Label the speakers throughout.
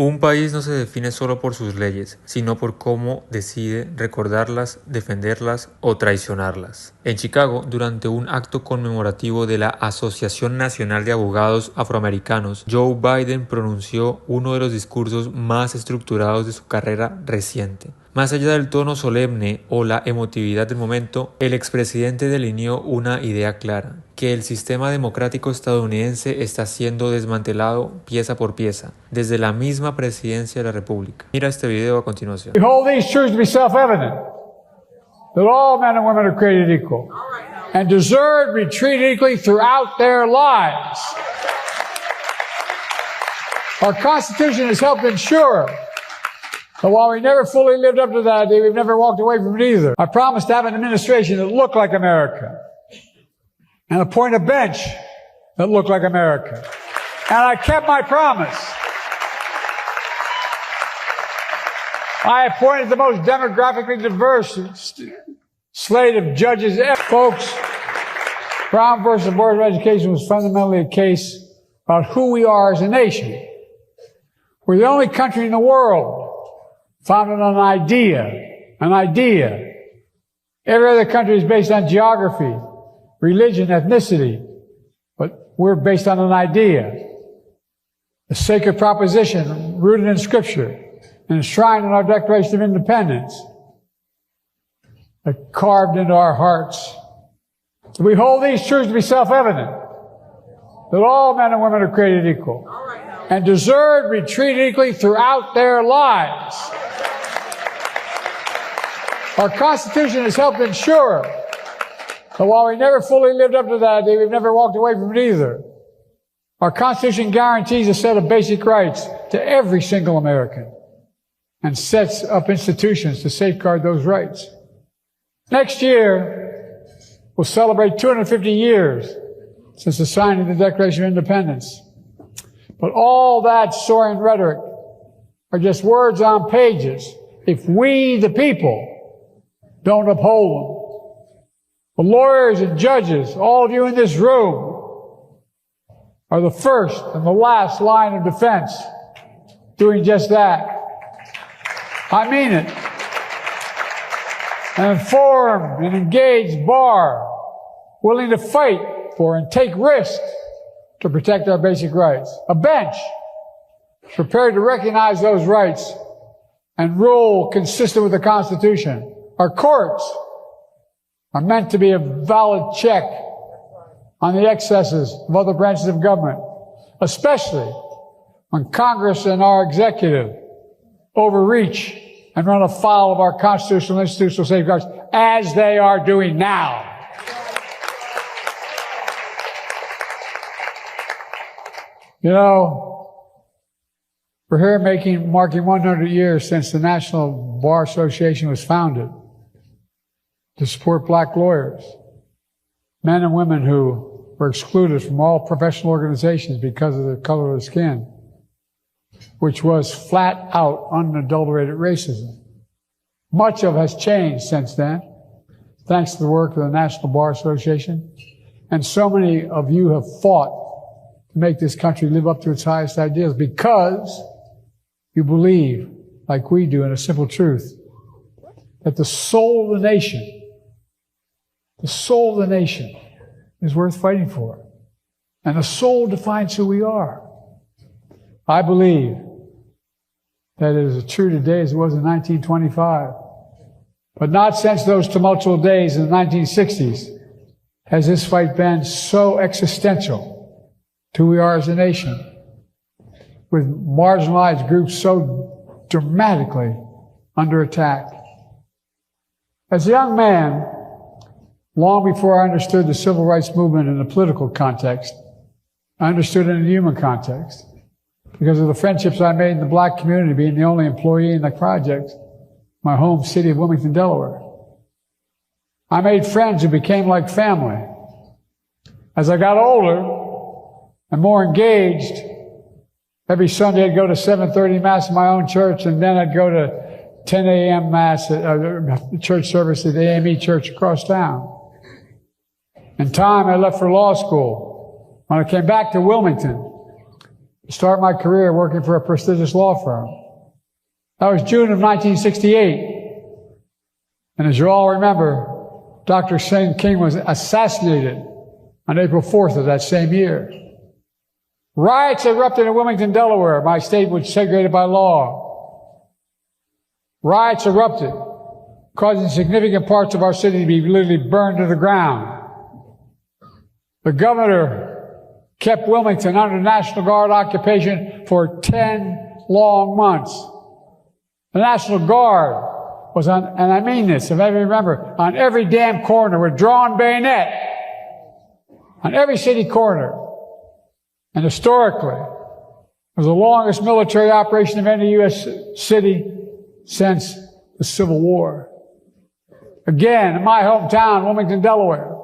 Speaker 1: Un país no se define solo por sus leyes, sino por cómo decide recordarlas, defenderlas o traicionarlas. En Chicago, durante un acto conmemorativo de la Asociación Nacional de Abogados Afroamericanos, Joe Biden pronunció uno de los discursos más estructurados de su carrera reciente. Más allá del tono solemne o la emotividad del momento, el expresidente delineó una idea clara, que el sistema democrático estadounidense está siendo desmantelado pieza por pieza, desde la misma presidencia de la República. Mira este video a continuación.
Speaker 2: We hold these truths to be self-evident, that all men and women are created equal, and deserve to be treated equally throughout their lives. Our Constitution has helped ensure but while we never fully lived up to that idea, we've never walked away from it either. I promised to have an administration that looked like America and appoint a bench that looked like America. And I kept my promise. I appointed the most demographically diverse slate of judges ever. Folks, Brown versus Board of Education was fundamentally a case about who we are as a nation. We're the only country in the world founded on an idea. Every other country is based on geography, religion, ethnicity, but we're based on an idea. A sacred proposition rooted in Scripture and enshrined in our Declaration of Independence, carved into our hearts. We hold these truths to be self-evident, that all men and women are created equal and deserve to be treated equally throughout their lives. Our Constitution has helped ensure that while we never fully lived up to that idea, we've never walked away from it either. Our Constitution guarantees a set of basic rights to every single American and sets up institutions to safeguard those rights. Next year, we'll celebrate 250 years since the signing of the Declaration of Independence. But all that soaring rhetoric are just words on pages if we, the people, don't uphold them. The lawyers and judges, all of you in this room, are the first and the last line of defense doing just that. I mean it. An informed and engaged bar willing to fight for and take risks to protect our basic rights. A bench prepared to recognize those rights and rule consistent with the Constitution. Our courts are meant to be a valid check on the excesses of other branches of government, especially when Congress and our executive overreach and run afoul of our constitutional and institutional safeguards, as they are doing now. You know, we're here marking 100 years since the National Bar Association was founded to support black lawyers, men and women who were excluded from all professional organizations because of the color of their skin, which was flat out unadulterated racism. Much of it has changed since then, thanks to the work of the National Bar Association. And so many of you have fought to make this country live up to its highest ideals because you believe, like we do, in a simple truth, that the soul of the nation is worth fighting for. And the soul defines who we are. I believe that it is as true today as it was in 1925. But not since those tumultuous days in the 1960s has this fight been so existential to who we are as a nation, with marginalized groups so dramatically under attack. As a young man, long before I understood the civil rights movement in a political context, I understood it in a human context because of the friendships I made in the black community, being the only employee in the project, my home city of Wilmington, Delaware. I made friends who became like family. As I got older and more engaged, every Sunday I'd go to 7:30 Mass in my own church, and then I'd go to 10 a.m. Mass, church service at the AME church across town. In time, I left for law school. When I came back to Wilmington, to start my career working for a prestigious law firm. That was June of 1968. And as you all remember, Dr. King was assassinated on April 4th of that same year. Riots erupted in Wilmington, Delaware, my state which was segregated by law. Riots erupted, causing significant parts of our city to be literally burned to the ground. The governor kept Wilmington under National Guard occupation for 10 long months. The National Guard was on, and I mean this, if I remember, on every damn corner with drawn bayonet. On every city corner. And historically, it was the longest military operation of any U.S. city since the Civil War. Again, in my hometown, Wilmington, Delaware.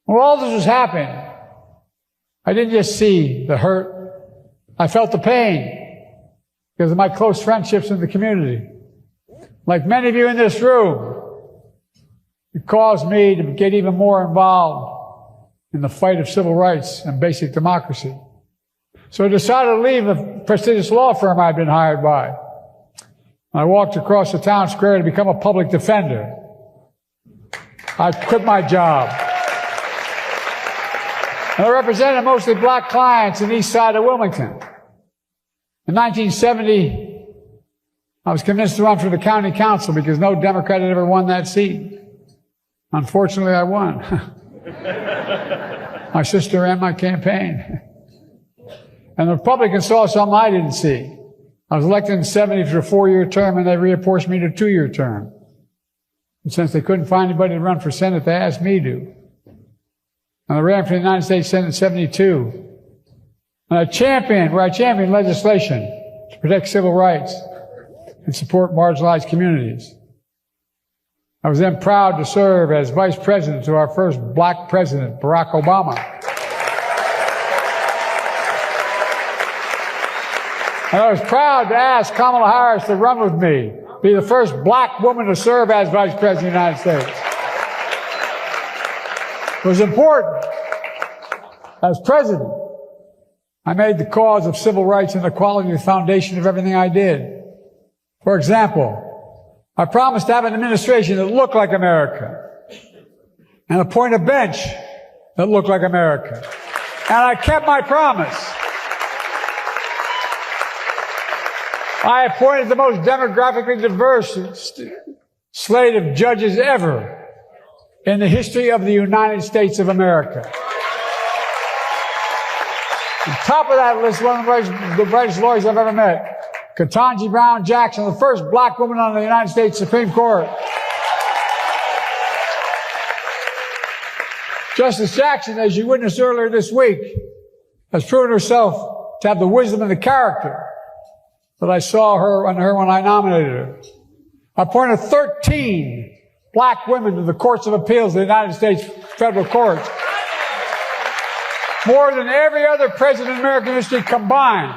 Speaker 2: When all this was happening, I didn't just see the hurt. I felt the pain because of my close friendships in the community. Like many of you in this room, it caused me to get even more involved in the fight of civil rights and basic democracy. So I decided to leave the prestigious law firm I'd been hired by. I walked across the town square to become a public defender. I quit my job. And I represented mostly black clients in the east side of Wilmington. In 1970, I was convinced to run for the county council because no Democrat had ever won that seat. Unfortunately, I won. My sister ran my campaign. And the Republicans saw something I didn't see. I was elected in 70 for a 4-year term, and they reapportioned me to a 2-year term. And since they couldn't find anybody to run for Senate, they asked me to. And I ran for the United States Senate in 72. And I championed legislation to protect civil rights and support marginalized communities. I was then proud to serve as vice president to our first black president, Barack Obama. And I was proud to ask Kamala Harris to run with me, be the first black woman to serve as vice president of the United States. It was important. As president, I made the cause of civil rights and equality the foundation of everything I did. For example, I promised to have an administration that looked like America and appoint a bench that looked like America. And I kept my promise. I appointed the most demographically diverse slate of judges ever in the history of the United States of America. On top of that list, one of the brightest lawyers I've ever met, Ketanji Brown Jackson, the first black woman on the United States Supreme Court. Justice Jackson, as you witnessed earlier this week, has proven herself to have the wisdom and the character that I saw in her when I nominated her. I appointed 13 black women to the courts of appeals of the United States federal courts. More than every other president in American history combined.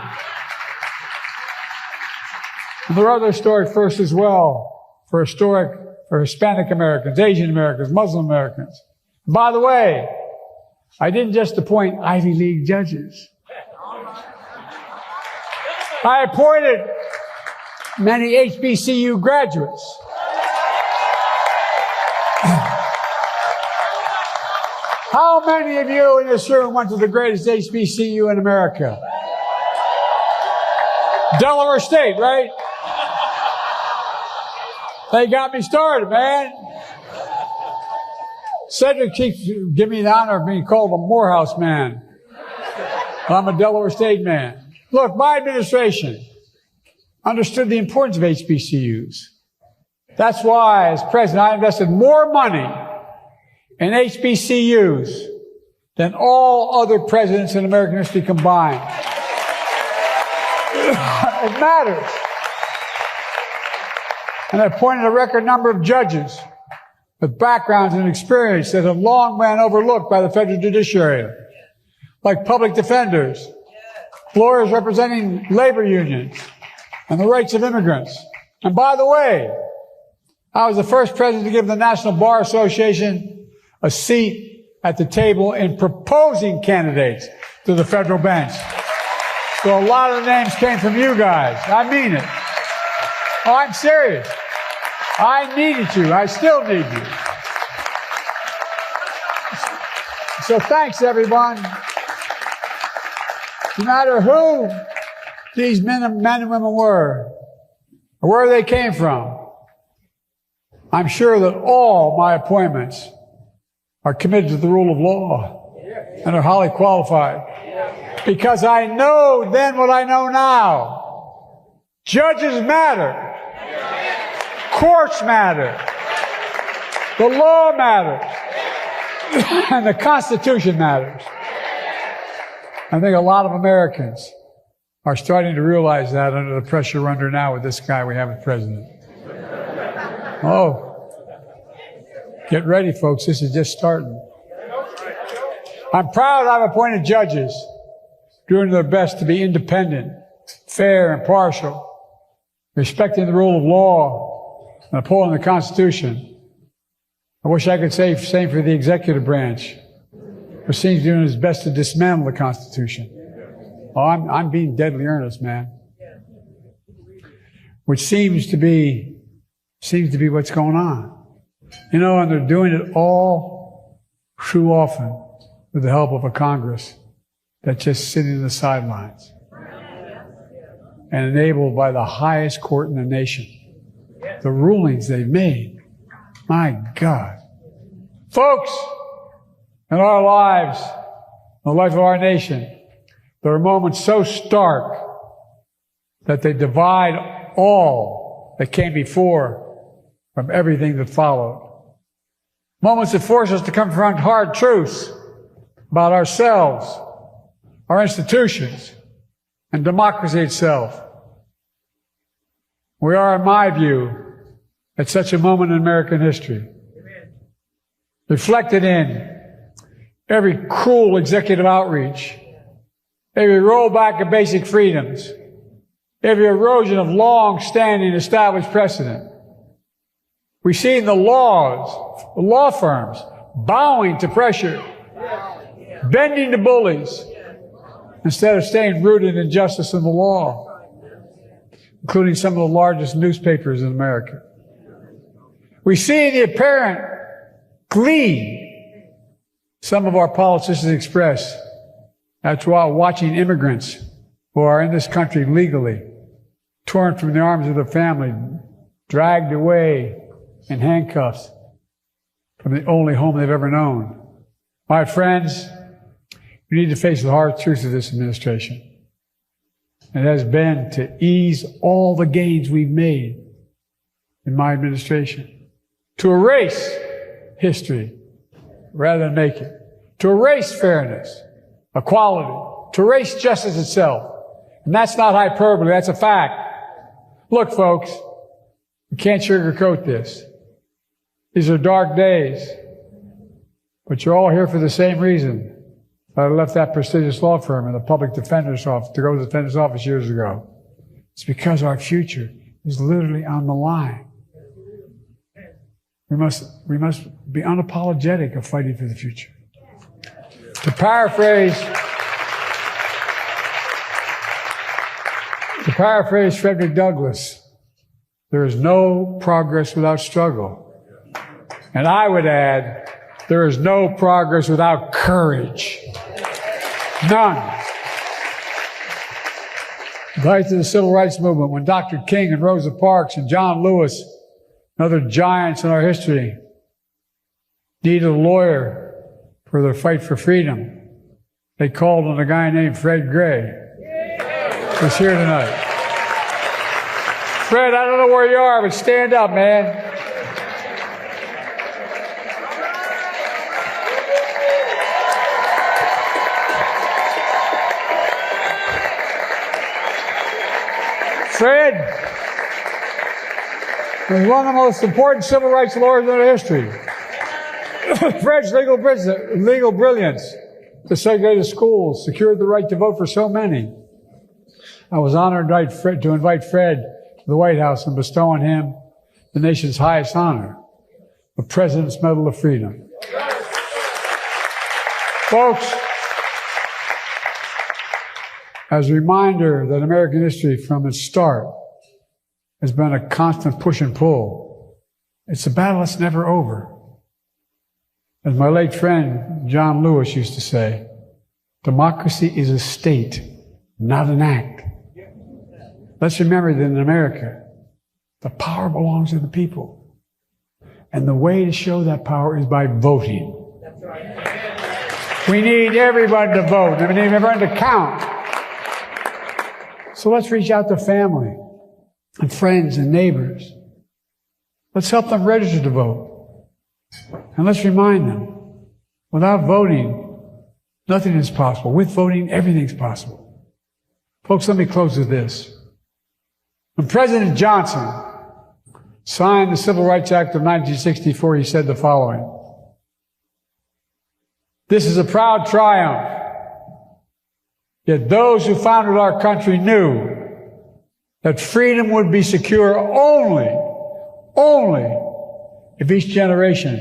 Speaker 2: And there are other historic firsts as well for Hispanic Americans, Asian Americans, Muslim Americans. And by the way, I didn't just appoint Ivy League judges. I appointed many HBCU graduates. How many of you in this room went to the greatest HBCU in America? Delaware State, right? They got me started, man. Cedric keeps giving me the honor of being called a Morehouse man. I'm a Delaware State man. Look, my administration understood the importance of HBCUs. That's why, as president, I invested more money in HBCUs than all other presidents in American history combined. It matters. And I appointed a record number of judges with backgrounds and experience that have long been overlooked by the federal judiciary, like public defenders, lawyers representing labor unions, and the rights of immigrants. And by the way, I was the first president to give the National Bar Association a seat at the table in proposing candidates to the federal bench. So a lot of the names came from you guys. I mean it. Oh, I'm serious. I needed you. I still need you. So thanks, everyone. No matter who these men and women were, or where they came from, I'm sure that all my appointments are committed to the rule of law and are highly qualified. Because I know then what I know now. Judges matter. Courts matter. The law matters. And the Constitution matters. I think a lot of Americans are starting to realize that under the pressure we're under now with this guy we have as president. Oh, get ready, folks. This is just starting. I'm proud I've appointed judges doing their best to be independent, fair, impartial, respecting the rule of law, and upholding the Constitution. I wish I could say the same for the executive branch, which seems doing its best to dismantle the Constitution. Oh, I'm being deadly earnest, man. Which seems to be what's going on. You know, and they're doing it all too often with the help of a Congress that's just sitting in the sidelines and enabled by the highest court in the nation. The rulings they've made. My God. Folks, in our lives, in the life of our nation, there are moments so stark that they divide all that came before from everything that followed. Moments that force us to confront hard truths about ourselves, our institutions, and democracy itself. We are, in my view, at such a moment in American history, reflected in every cruel executive outreach, every rollback of basic freedoms, every erosion of long-standing established precedent. We see in the law firms bowing to pressure, bending to bullies, instead of staying rooted in justice and the law, including some of the largest newspapers in America. We see the apparent glee some of our politicians express after watching immigrants who are in this country legally, torn from the arms of their family, dragged away in handcuffs from the only home they've ever known. My friends, we need to face the hard truth of this administration. It has been to ease all the gains we've made in my administration, to erase history rather than make it, to erase fairness, equality, to erase justice itself. And that's not hyperbole, that's a fact. Look, folks, we can't sugarcoat this. These are dark days, but you're all here for the same reason. I left that prestigious law firm in the public defender's office to go to the defender's office years ago. It's because our future is literally on the line. We must be unapologetic of fighting for the future. To paraphrase Frederick Douglass, there is no progress without struggle. And I would add, there is no progress without courage. None. Right to the civil rights movement, when Dr. King and Rosa Parks and John Lewis and other giants in our history needed a lawyer for their fight for freedom, they called on a guy named Fred Gray, who's here tonight. Fred, I don't know where you are, but stand up, man. Fred was one of the most important civil rights lawyers in our history. Fred's legal brilliance desegregated schools, secured the right to vote for so many. I was honored to invite Fred to the White House and bestow on him the nation's highest honor, the President's Medal of Freedom. Folks, as a reminder that American history from its start has been a constant push and pull. It's a battle that's never over. As my late friend John Lewis used to say, democracy is a state, not an act. Let's remember that in America, the power belongs to the people. And the way to show that power is by voting. We need everybody to vote. We need everyone to count. So let's reach out to family and friends and neighbors. Let's help them register to vote. And let's remind them, without voting, nothing is possible. With voting, everything's possible. Folks, let me close with this. When President Johnson signed the Civil Rights Act of 1964, he said the following: "This is a proud triumph. Yet those who founded our country knew that freedom would be secure only if each generation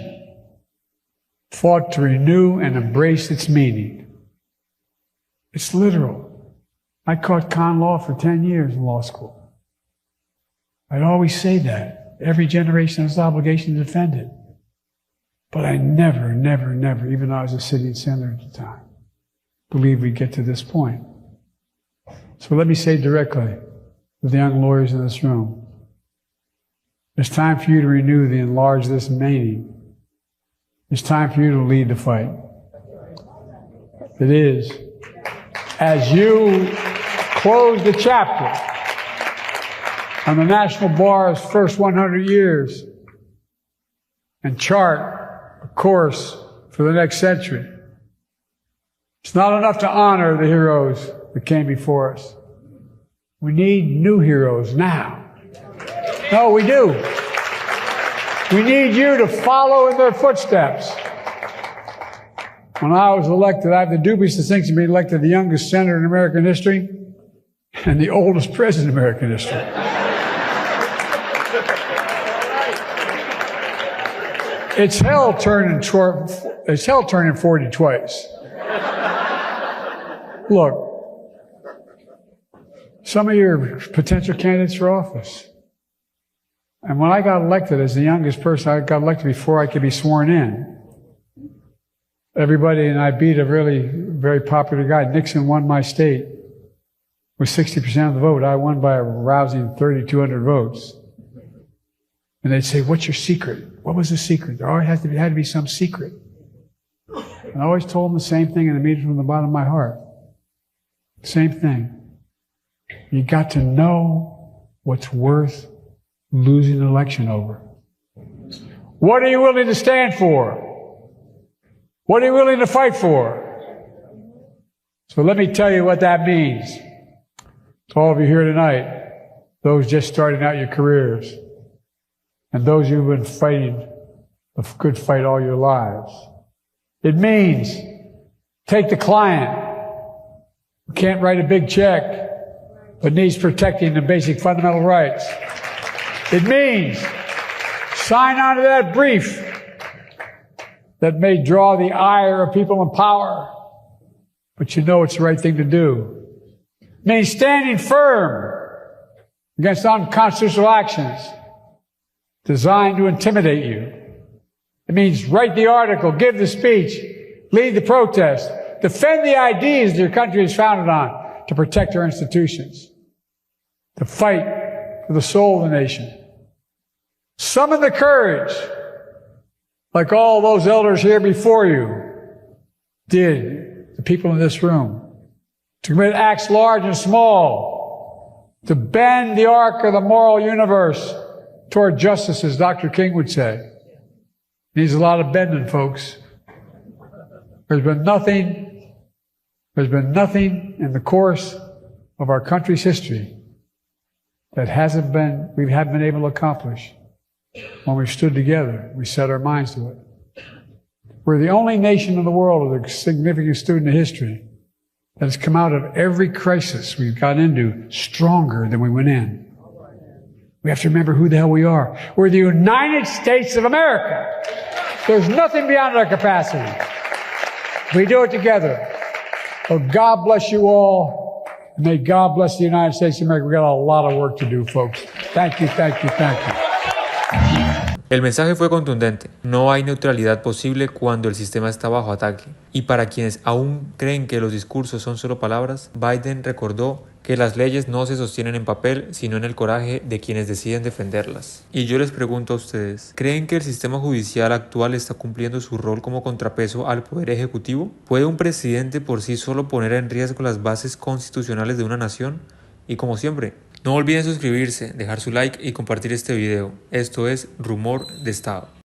Speaker 2: fought to renew and embrace its meaning." It's literal. I taught con law for 10 years in law school. I'd always say that. Every generation has an obligation to defend it. But I never, even though I was a sitting senator at the time, believed we'd get to this point. So let me say directly to the young lawyers in this room, it's time for you to renew the enlarge this meaning. It's time for you to lead the fight. It is. As you close the chapter on the National Bar's first 100 years and chart a course for the next century, it's not enough to honor the heroes that came before us. We need new heroes now. No, we do. We need you to follow in their footsteps. When I was elected, I have the dubious distinction of being elected the youngest senator in American history and the oldest president in American history. It's hell turning 40 twice. Look, some of your potential candidates for office. And when I got elected as the youngest person, I got elected before I could be sworn in. Everybody, and I beat a really very popular guy. Nixon won my state with 60% of the vote. I won by a rousing 3,200 votes. And they'd say, "What's your secret?" What was the secret? There always had to be some secret. And I always told them the same thing, and I mean it from the bottom of my heart. Same thing. You got to know what's worth losing an election over. What are you willing to stand for? What are you willing to fight for? So let me tell you what that means. To all of you here tonight, those just starting out your careers, and those who've been fighting the good fight all your lives. It means take the client who can't write a big check but needs protecting the basic fundamental rights. It means sign on to that brief that may draw the ire of people in power, but you know it's the right thing to do. It means standing firm against unconstitutional actions designed to intimidate you. It means write the article, give the speech, lead the protest, defend the ideas your country is founded on to protect our institutions, to fight for the soul of the nation. Summon the courage, like all those elders here before you did, the people in this room, to commit acts large and small, to bend the arc of the moral universe toward justice, as Dr. King would say. Needs a lot of bending, folks. There's been nothing in the course of our country's history that we haven't been able to accomplish when we stood together. We set our minds to it. We're the only nation in the world with a significant student of history that has come out of every crisis we've got into stronger than we went in. We have to remember who the hell we are. We're the United States of America. There's nothing beyond our capacity. We do it together. Well, God bless you all. And may God bless the United States of America. We got a lot of work to do, folks. Thank you, thank you, thank you.
Speaker 1: El mensaje fue contundente. No hay neutralidad posible cuando el sistema está bajo ataque. Y para quienes aún creen que los discursos son solo palabras, Biden recordó que las leyes no se sostienen en papel, sino en el coraje de quienes deciden defenderlas. Y yo les pregunto a ustedes, ¿creen que el sistema judicial actual está cumpliendo su rol como contrapeso al poder ejecutivo? ¿Puede un presidente por sí solo poner en riesgo las bases constitucionales de una nación? Y como siempre, no olviden suscribirse, dejar su like y compartir este video. Esto es Rumor de Estado.